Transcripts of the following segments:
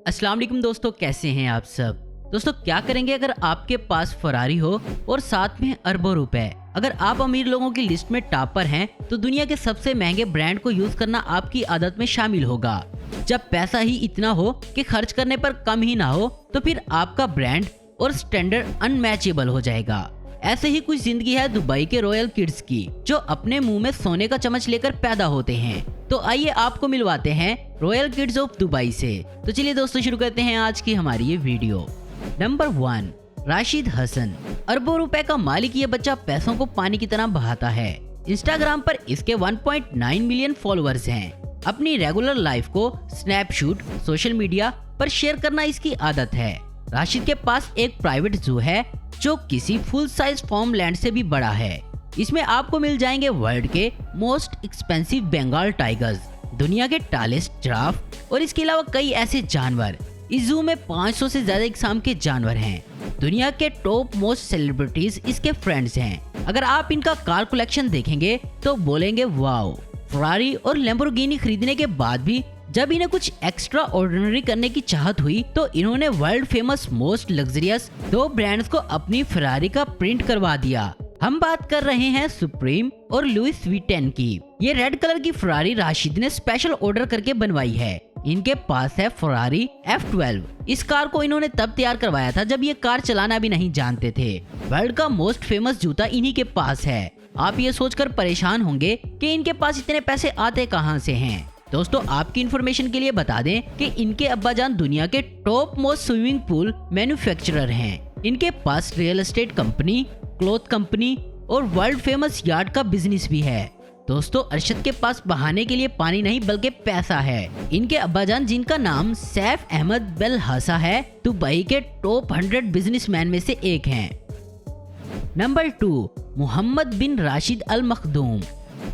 अस्सलाम वालेकुम दोस्तों, कैसे हैं आप सब। दोस्तों क्या करेंगे अगर आपके पास फरारी हो और साथ में अरबों रुपए। अगर आप अमीर लोगों की लिस्ट में टॉपर हैं तो दुनिया के सबसे महंगे ब्रांड को यूज करना आपकी आदत में शामिल होगा। जब पैसा ही इतना हो कि खर्च करने पर कम ही ना हो तो फिर आपका ब्रांड और स्टैंडर्ड अनमैचेबल हो जाएगा। ऐसे ही कुछ जिंदगी है दुबई के रॉयल किड्स की, जो अपने मुंह में सोने का चम्मच लेकर पैदा होते हैं। तो आइए आपको मिलवाते हैं रॉयल किड्स ऑफ दुबई से। तो चलिए दोस्तों शुरू करते हैं आज की हमारी ये वीडियो। नंबर 1, राशिद हसन। अरबों रुपए का मालिक ये बच्चा पैसों को पानी की तरह बहाता है। इंस्टाग्राम पर इसके 1.9 मिलियन फॉलोअर्स हैं। अपनी रेगुलर लाइफ को स्नैपशॉट सोशल मीडिया पर शेयर करना इसकी आदत है। राशिद के पास एक प्राइवेट जू है जो किसी फुल साइज फार्म लैंड से भी बड़ा है। इसमें आपको मिल जाएंगे वर्ल्ड के मोस्ट एक्सपेंसिव बंगाल टाइगर्स, दुनिया के टालेस्ट जिराफ और इसके अलावा कई ऐसे जानवर। इस जू में 500 से ज्यादा इकसाम के जानवर हैं। दुनिया के टॉप मोस्ट सेलिब्रिटीज इसके फ्रेंड्स हैं। अगर आप इनका कार कलेक्शन देखेंगे तो बोलेंगे वाओ। फरारी और लैम्बोर्गिनी खरीदने के बाद भी जब इन्हें कुछ एक्स्ट्रा ऑर्डिनरी करने की चाहत हुई तो इन्होंने world famous most luxurious 2 brands को अपनी फरारी का प्रिंट करवा दिया। हम बात कर रहे हैं सुप्रीम और लुइस विटेन की। ये रेड कलर की फरारी राशिद ने स्पेशल ऑर्डर करके बनवाई है। इनके पास है फरारी F12। इस कार को इन्होंने तब तैयार करवाया था जब ये कार चलाना भी नहीं जानते थे। वर्ल्ड का मोस्ट फेमस जूता इन्हीं के पास है। आप ये सोचकर परेशान होंगे कि इनके पास इतने पैसे आते कहां से हैं। दोस्तों आपकी इन्फॉर्मेशन के लिए बता दें कि इनके अब्बाजान दुनिया के top most swimming pool manufacturer हैं। इनके पास real estate company, cloth company और वर्ल्ड फेमस यार्ड का बिजनेस भी है। दोस्तों अरशद के पास बहाने के लिए पानी नहीं बल्कि पैसा है। इनके अब्बाजान जिनका नाम सैफ अहमद बेलहासा है, दुबई के टॉप 100 बिजनेसमैन में से एक हैं। नंबर 2, मोहम्मद बिन राशिद अल मखदूम।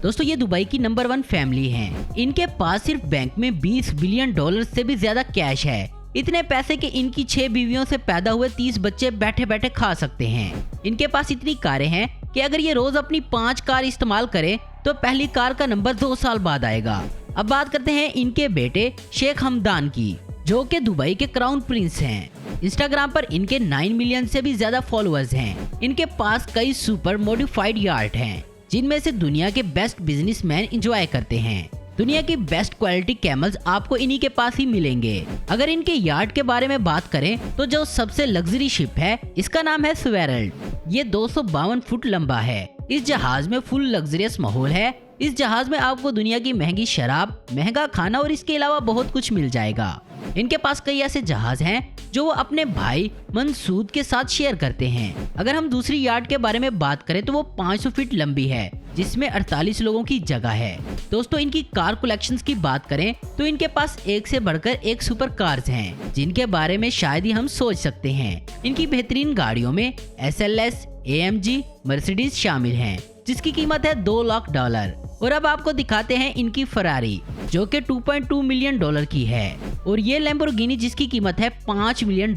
दोस्तों ये दुबई की नंबर 1 फैमिली हैं। इनके पास सिर्फ बैंक में $20 बिलियन से भी ज्यादा कैश है। इतने पैसे कि इनकी 6 बीवियों से पैदा हुए 30 बच्चे बैठे बैठे खा सकते हैं। इनके पास इतनी कारें हैं कि अगर ये रोज अपनी 5 कार इस्तेमाल करें तो पहली कार का नंबर 2 साल बाद आएगा। अब बात करते हैं इनके बेटे शेख हमदान की, जो कि दुबई के क्राउन प्रिंस हैं। इंस्टाग्राम पर इनके 9 मिलियन से भी ज्यादा फॉलोअर्स हैं। इनके पास कई सुपर मॉडिफाइड यार्ड हैं जिनमें से दुनिया के बेस्ट बिजनेसमैन एंजॉय करते हैं। दुनिया की बेस्ट क्वालिटी कैमल्स आपको इन्हीं के पास ही मिलेंगे। अगर इनके यार्ड के बारे में बात करें तो जो सबसे लग्जरी शिप है इसका नाम है स्वेरल्ड। ये 252 फुट लंबा है। इस जहाज में फुल लग्जरियस माहौल है। इस जहाज में आपको दुनिया की महंगी शराब, महंगा खाना और इसके अलावा बहुत कुछ मिल जाएगा। इनके पास कई ऐसे जहाज हैं जो वो अपने भाई मंसूद के साथ शेयर करते हैं। अगर हम दूसरी यार्ड के बारे में बात करें तो वो 500 फीट लंबी है जिसमें 48 लोगों की जगह है। दोस्तों इनकी कार कलेक्शंस की बात करें तो इनके पास एक से बढ़कर एक सुपर कार्स हैं जिनके बारे में शायद ही हम सोच सकते हैं। इनकी बेहतरीन गाड़ियों में SLS, AMG, मर्सिडीज शामिल हैं जिसकी कीमत है $2 लाख। और अब आपको दिखाते हैं इनकी फरारी जो कि $2.2 मिलियन की है, और ये लैम्बोर्गिनी जिसकी कीमत है $5 मिलियन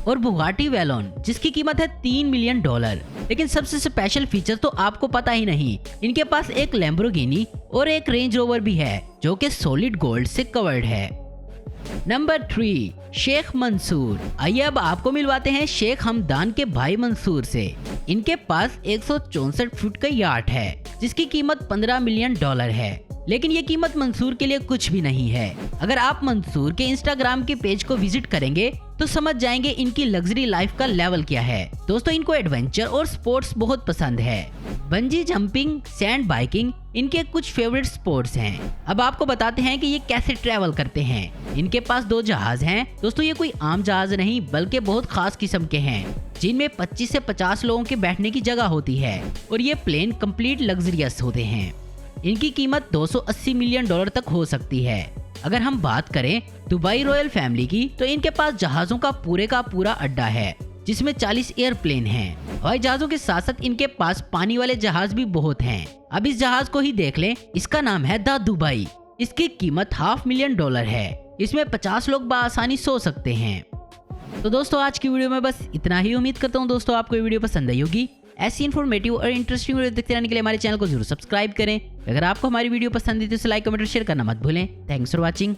और बुगाटी वेलोन जिसकी कीमत है $3 मिलियन। लेकिन सबसे स्पेशल फीचर तो आपको पता ही नहीं, इनके पास एक लैम्बोर्गिनी और एक रेंज रोवर भी है जो कि सॉलिड गोल्ड से कवर्ड है। नंबर 3, शेख मंसूर। आइए अब आपको मिलवाते हैं शेख हमदान के भाई मंसूर से। इनके पास 164 फुट का यार्ड है जिसकी कीमत $15 मिलियन है। लेकिन ये कीमत मंसूर के लिए कुछ भी नहीं है। अगर आप मंसूर के इंस्टाग्राम के पेज को विजिट करेंगे तो समझ जाएंगे इनकी लग्जरी लाइफ का लेवल क्या है। दोस्तों इनको एडवेंचर और स्पोर्ट्स बहुत पसंद है। बंजी जंपिंग, सैंड बाइकिंग इनके कुछ फेवरेट स्पोर्ट्स हैं। अब आपको बताते हैं कि ये कैसे ट्रैवल करते हैं। इनके पास 2 जहाज हैं। दोस्तों ये कोई आम जहाज नहीं बल्कि बहुत खास किस्म के हैं जिनमें 25 से 50 लोगों के बैठने की जगह होती है, और ये प्लेन कंप्लीट लग्जरियस होते हैं। इनकी कीमत $280 मिलियन तक हो सकती है। अगर हम बात करें दुबई रॉयल फैमिली की तो इनके पास जहाजों का पूरा अड्डा है जिसमें 40 एयरप्लेन हैं। हवाई जहाजों के साथ साथ इनके पास पानी वाले जहाज भी बहुत हैं। अब इस जहाज को ही देख लें, इसका नाम है द दुबई। इसकी कीमत $500 मिलियन है। इसमें 50 लोग बआसानी सो सकते हैं। तो दोस्तों आज की वीडियो में बस इतना ही। उम्मीद करता हूँ दोस्तों आपको ये वीडियो पसंद आई होगी। ऐसी इन्फॉर्मेटिव और इंटरेस्टिंग वीडियो देखते रहने के लिए हमारे चैनल को जरूर सब्सक्राइब करें। अगर आपको हमारी वीडियो पसंद आई तो इसे लाइक, कमेंट और शेयर करना मत भूलें। Thanks for watching.